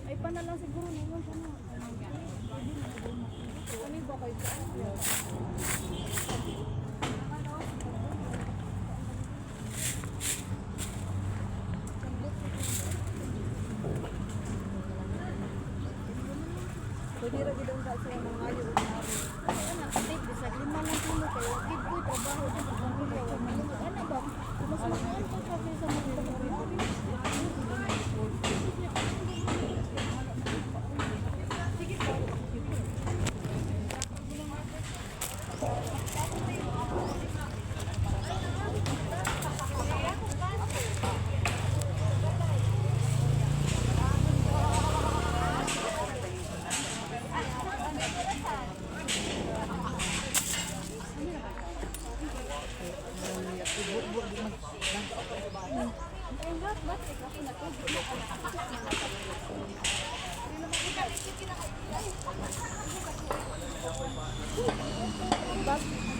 Ay pa na lang siguro naman sana. Ano ba kayo? Pwede rin doon sa mga ngayon. Ano, take bisa lima lang kilo kayo. Gid ko trabaho din sa pamilya. Ano ba? Mas makuan ko sa mga Bak